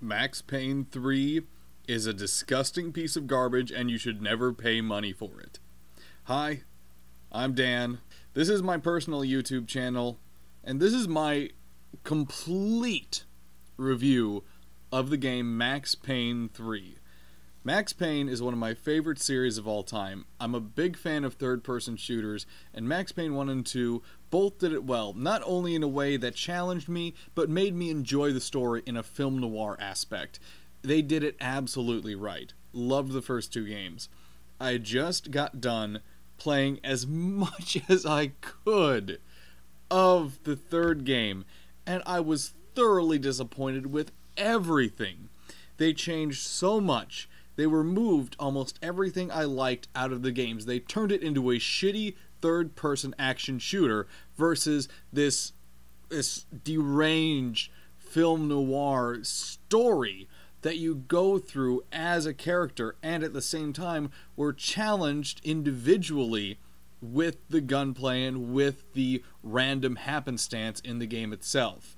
Max Payne 3 is a disgusting piece of garbage and you should never pay money for it. Hi, I'm Dan. This is my personal YouTube channel, and this is my complete review of the game Max Payne 3. Max Payne is one of my favorite series of all time. I'm a big fan of third-person shooters, and Max Payne 1 and 2 both did it well, not only in a way that challenged me, but made me enjoy the story in a film noir aspect. They did it absolutely right. Loved the first two games. I just got done playing as much as I could of the third game, and I was thoroughly disappointed with everything. They changed so much. They removed almost everything I liked out of the games. They turned it into a shitty third-person action shooter versus this deranged film noir story that you go through as a character, and at the same time were challenged individually with the gunplay and with the random happenstance in the game itself.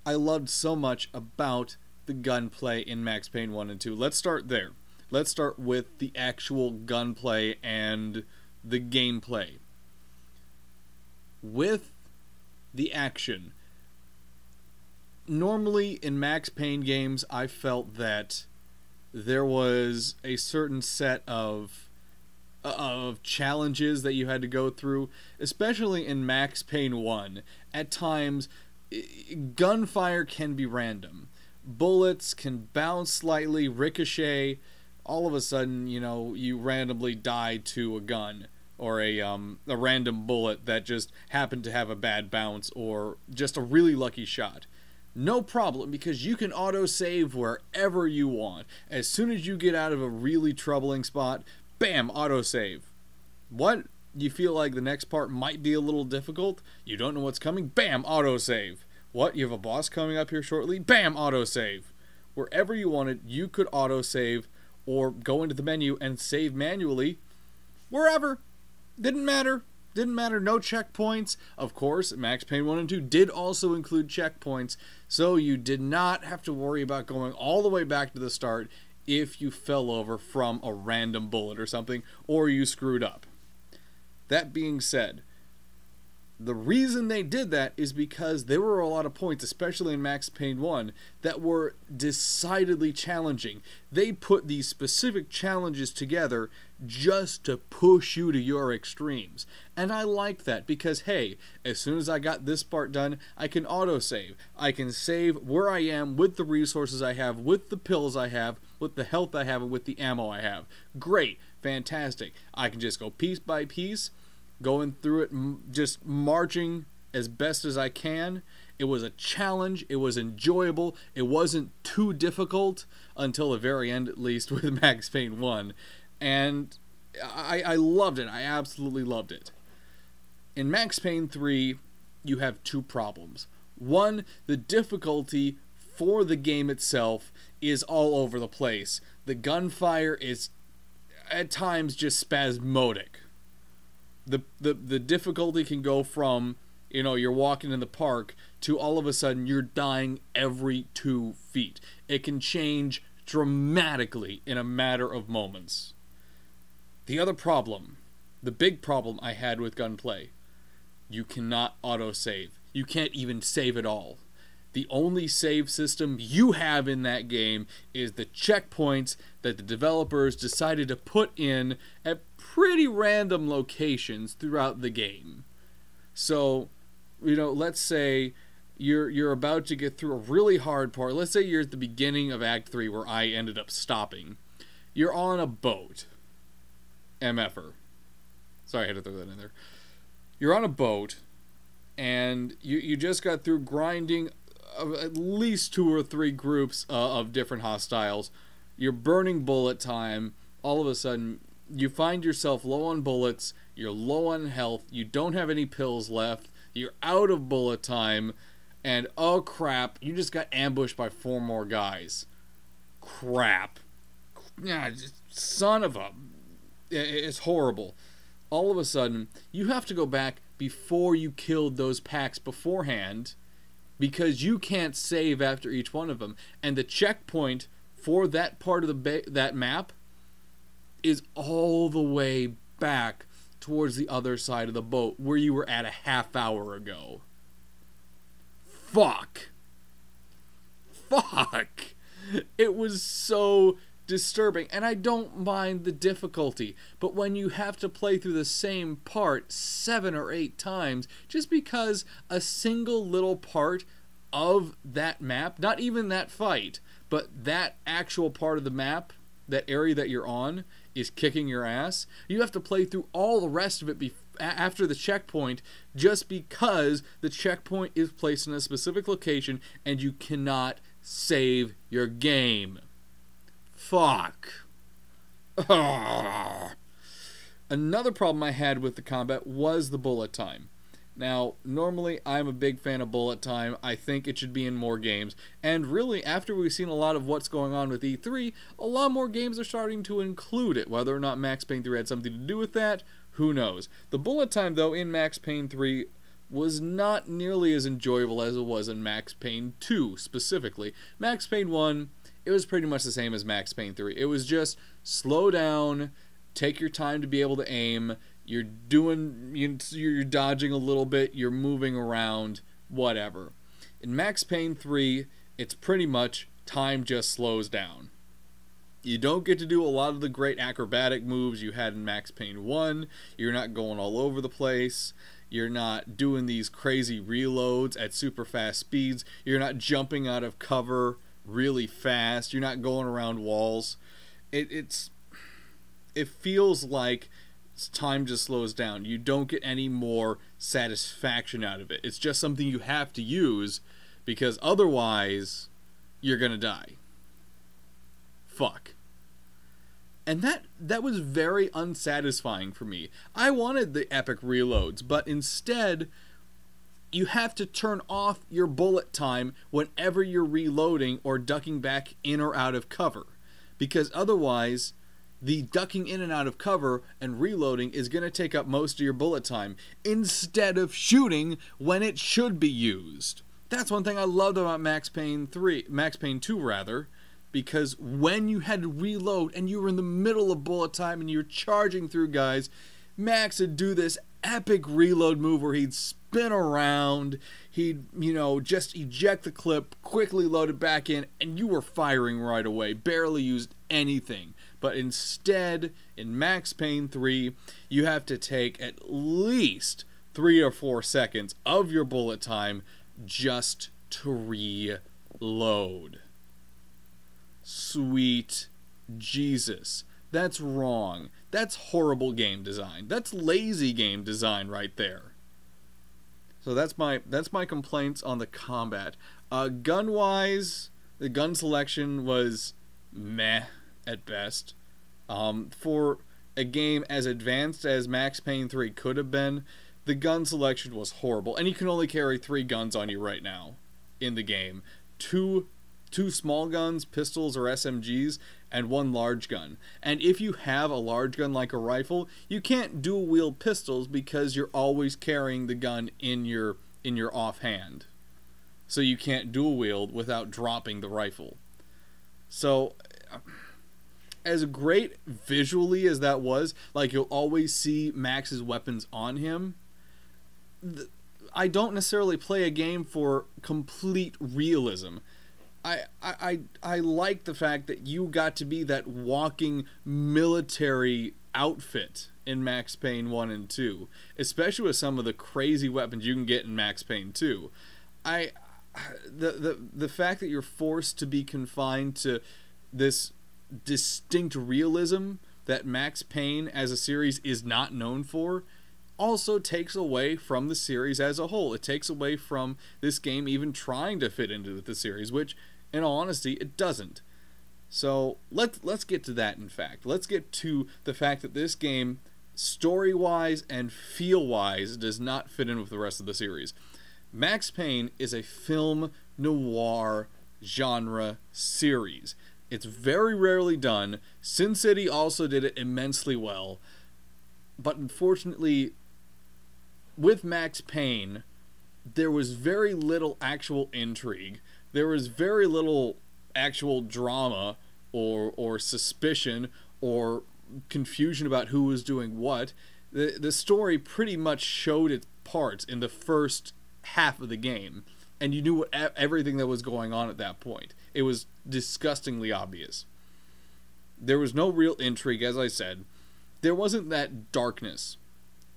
I loved so much about the gunplay in Max Payne 1 and 2. Let's start there. Let's start with the actual gunplay and the gameplay. With the action, normally in Max Payne games, I felt that there was a certain set of challenges that you had to go through, especially in Max Payne 1. At times, gunfire can be random. Bullets can bounce slightly, ricochet. All of a sudden, you know, you randomly die to a gun or a random bullet that just happened to have a bad bounce or just a really lucky shot. No problem, because you can auto-save wherever you want. As soon as you get out of a really troubling spot, bam, auto-save. What? You feel like the next part might be a little difficult? You don't know what's coming? Bam, auto-save. What? You have a boss coming up here shortly? Bam, auto-save. Wherever you wanted, you could auto-save or go into the menu and save manually. Wherever. Didn't matter. Didn't matter. No checkpoints. Of course, Max Payne 1 and 2 did also include checkpoints, so you did not have to worry about going all the way back to the start if you fell over from a random bullet or something, or you screwed up. That being said, the reason they did that is because there were a lot of points, especially in Max Payne 1, that were decidedly challenging. They put these specific challenges together just to push you to your extremes. And I like that because, hey, as soon as I got this part done, I can autosave. I can save where I am with the resources I have, with the pills I have, with the health I have, and with the ammo I have. Great. Fantastic. I can just go piece by piece, going through it, just marching as best as I can. It was a challenge. It was enjoyable. It wasn't too difficult until the very end, at least, with Max Payne 1. And I loved it. I absolutely loved it. In Max Payne 3, you have two problems. One, the difficulty for the game itself is all over the place. The gunfire is, at times, just spasmodic. The difficulty can go from, you know, you're walking in the park to all of a sudden you're dying every 2 feet. It can change dramatically in a matter of moments. The other problem, the big problem I had with gunplay, you cannot autosave. You can't even save at all. The only save system you have in that game is the checkpoints that the developers decided to put in at pretty random locations throughout the game. So, you know, let's say you're about to get through a really hard part. Let's say you're at the beginning of Act 3 where I ended up stopping. You're on a boat. MFer. Sorry, I had to throw that in there. You're on a boat, and you just got through grinding at least 2 or 3 groups of different hostiles. You're burning bullet time. All of a sudden, you find yourself low on bullets. You're low on health. You don't have any pills left. You're out of bullet time. And oh crap, you just got ambushed by 4 more guys. Crap. Yeah, son of a... It's horrible. All of a sudden, you have to go back before you killed those packs beforehand, because you can't save after each one of them. And the checkpoint for that part of that map is all the way back towards the other side of the boat where you were at a half hour ago. Fuck. It was so disturbing, and I don't mind the difficulty, but when you have to play through the same part 7 or 8 times just because a single little part of that map, not even that fight, but that actual part of the map, that area that you're on, is kicking your ass, you have to play through all the rest of it after the checkpoint just because the checkpoint is placed in a specific location and you cannot save your game. Fuck. Another problem I had with the combat was the bullet time. Now, normally I'm a big fan of bullet time. I think it should be in more games. And really, after we've seen a lot of what's going on with E3, a lot more games are starting to include it. Whether or not Max Payne 3 had something to do with that, who knows. The bullet time, though, in Max Payne 3 was not nearly as enjoyable as it was in Max Payne 2, specifically. Max Payne 1, it was pretty much the same as Max Payne 3. It was just slow down, take your time to be able to aim. You're dodging a little bit, you're moving around, whatever. In Max Payne 3, it's pretty much time just slows down. You don't get to do a lot of the great acrobatic moves you had in Max Payne 1. You're not going all over the place. You're not doing these crazy reloads at super fast speeds. You're not jumping out of cover really fast. You're not going around walls. It feels like time just slows down. You don't get any more satisfaction out of it. It's just something you have to use because otherwise you're gonna die. Fuck. And that was very unsatisfying for me. I wanted the epic reloads, but instead you have to turn off your bullet time whenever you're reloading or ducking back in or out of cover, because otherwise the ducking in and out of cover and reloading is going to take up most of your bullet time instead of shooting when it should be used. That's one thing I loved about Max Payne 2 rather, because when you had to reload and you were in the middle of bullet time and you're charging through guys, Max would do this epic reload move where he'd spin around, he'd, just eject the clip, quickly load it back in, and you were firing right away, barely used anything. But instead, in Max Payne 3, you have to take at least 3 or 4 seconds of your bullet time just to reload. Sweet Jesus. That's wrong. That's horrible game design. That's lazy game design right there. So that's my complaints on the combat. Gun-wise, the gun selection was meh at best. For a game as advanced as Max Payne 3 could have been, the gun selection was horrible. And you can only carry 3 guns on you right now in the game. Two small guns, pistols or SMGs, and 1 large gun. And if you have a large gun like a rifle, you can't dual wield pistols because you're always carrying the gun in your offhand. So you can't dual wield without dropping the rifle. So as great visually as that was, like you'll always see Max's weapons on him, I don't necessarily play a game for complete realism. I like the fact that you got to be that walking military outfit in Max Payne 1 and 2, especially with some of the crazy weapons you can get in Max Payne 2. The fact that you're forced to be confined to this distinct realism that Max Payne as a series is not known for also takes away from the series as a whole. It takes away from this game even trying to fit into the series, which in all honesty it doesn't. So let's get to that. In fact, let's get to the fact that this game, story-wise and feel-wise, does not fit in with the rest of the series. Max Payne is a film noir genre series. It's very rarely done. Sin City also did it immensely well. But unfortunately, with Max Payne, there was very little actual intrigue. There was very little actual drama or suspicion or confusion about who was doing what. The story pretty much showed its parts in the first half of the game, and you knew everything that was going on at that point. It was disgustingly obvious. There was no real intrigue, as I said. There wasn't that darkness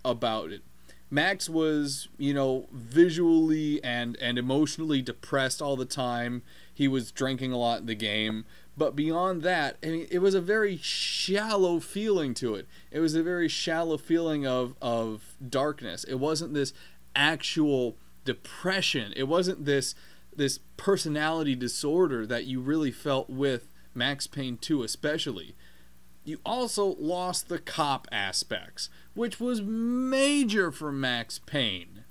about it. Max was, visually and emotionally depressed all the time. He was drinking a lot in the game. But beyond that, I mean, it was a very shallow feeling to it. It was a very shallow feeling of darkness. It wasn't this actual depression. It wasn't this personality disorder that you really felt with Max Payne 2 especially. You also lost the cop aspects, which was major for Max Payne.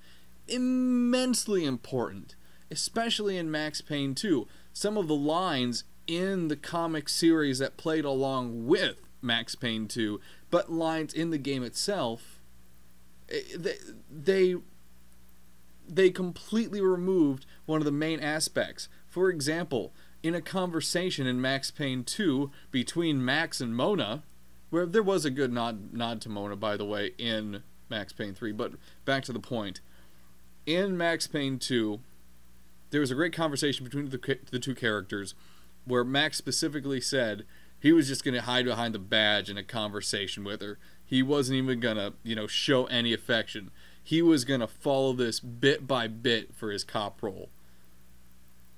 Immensely important, especially in Max Payne 2. Some of the lines in the comic series that played along with Max Payne 2, but lines in the game itself, they completely removed one of the main aspects. For example, in a conversation in Max Payne 2 between Max and Mona, where there was a good nod to Mona, by the way, in Max Payne 3, but back to the point. In Max Payne 2, there was a great conversation between the two characters where Max specifically said he was just going to hide behind the badge in a conversation with her. He wasn't even going to, show any affection. He was going to follow this bit by bit for his cop role.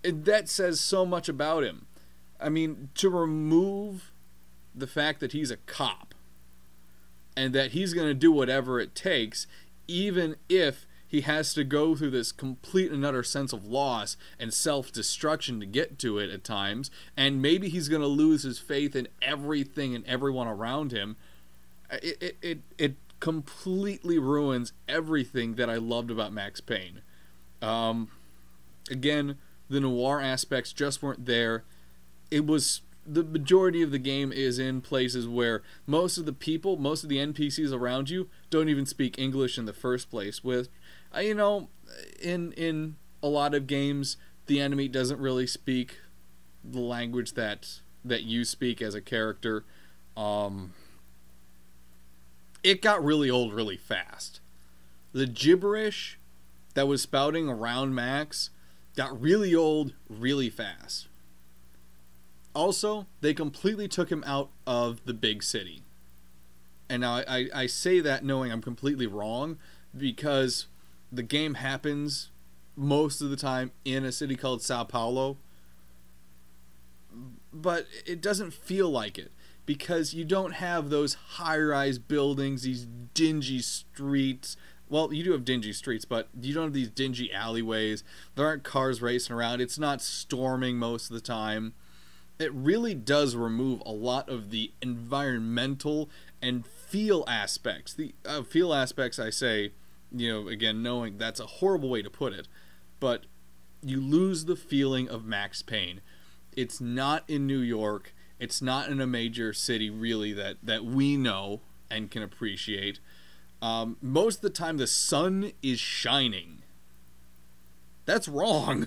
And that says so much about him. I mean, to remove the fact that he's a cop and that he's going to do whatever it takes, even if he has to go through this complete and utter sense of loss and self-destruction to get to it at times, and maybe he's going to lose his faith in everything and everyone around him, it completely ruins everything that I loved about Max Payne. Again, the noir aspects just weren't there. It was the majority of the game is in places where most of the people, most of the NPCs around you don't even speak English in the first place. With, in a lot of games, the enemy doesn't really speak the language that you speak as a character. It got really old really fast. The gibberish that was spouting around Max got really old really fast. Also, they completely took him out of the big city. And now I say that knowing I'm completely wrong, because the game happens most of the time in a city called Sao Paulo. But it doesn't feel like it, because you don't have those high-rise buildings, these dingy streets. Well, you do have dingy streets, but you don't have these dingy alleyways. There aren't cars racing around. It's not storming most of the time. It really does remove a lot of the environmental and feel aspects. The feel aspects, I say, again, knowing that's a horrible way to put it, but you lose the feeling of Max Payne. It's not in New York. It's not in a major city, really, that we know and can appreciate. Most of the time, the sun is shining. That's wrong.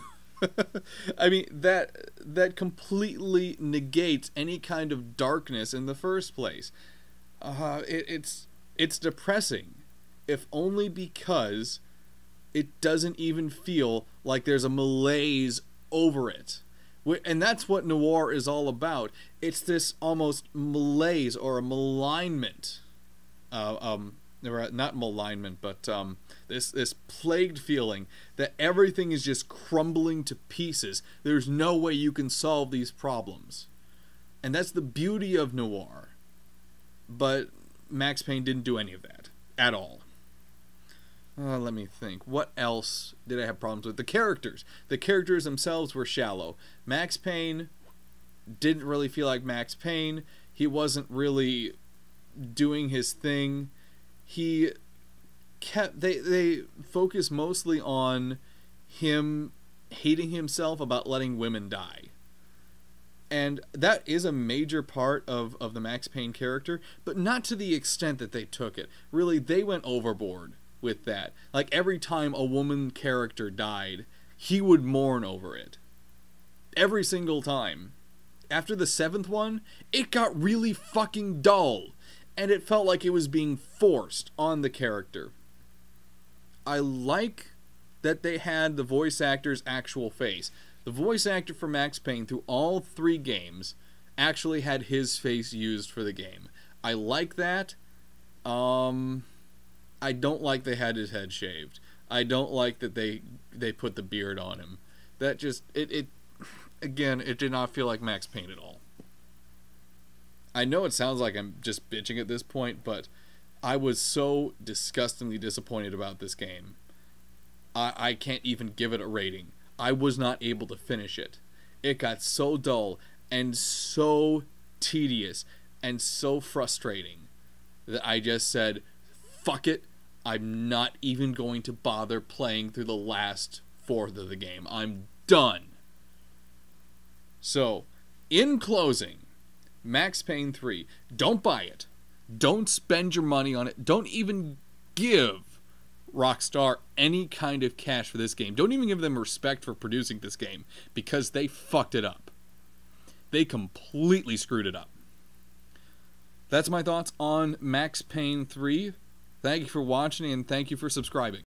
I mean, that completely negates any kind of darkness in the first place. It's depressing, if only because it doesn't even feel like there's a malaise over it. And that's what noir is all about. It's this almost malaise or a malignment. Not malignment, but this plagued feeling that everything is just crumbling to pieces. There's no way you can solve these problems. And that's the beauty of noir. But Max Payne didn't do any of that at all. Let me think. What else did I have problems with? The characters. The characters themselves were shallow. Max Payne didn't really feel like Max Payne. He wasn't really doing his thing. He kept... They focused mostly on him hating himself about letting women die. And that is a major part of the Max Payne character, but not to the extent that they took it. Really, they went overboard with that. Like, every time a woman character died, he would mourn over it. Every single time. After the 7th one, it got really fucking dull, and it felt like it was being forced on the character. I like that they had the voice actor's actual face. The voice actor for Max Payne through all 3 games actually had his face used for the game. I like that. I don't like they had his head shaved. I don't like that they put the beard on him. That just, again, it did not feel like Max Payne at all. I know it sounds like I'm just bitching at this point, but I was so disgustingly disappointed about this game. I can't even give it a rating. I was not able to finish it. It got so dull and so tedious and so frustrating that I just said, fuck it, I'm not even going to bother playing through the last 4th of the game. I'm done. So, in closing, Max Payne 3, don't buy it. Don't spend your money on it. Don't even give Rockstar any kind of cash for this game. Don't even give them respect for producing this game, because they fucked it up. They completely screwed it up. That's my thoughts on Max Payne 3. Thank you for watching, and thank you for subscribing.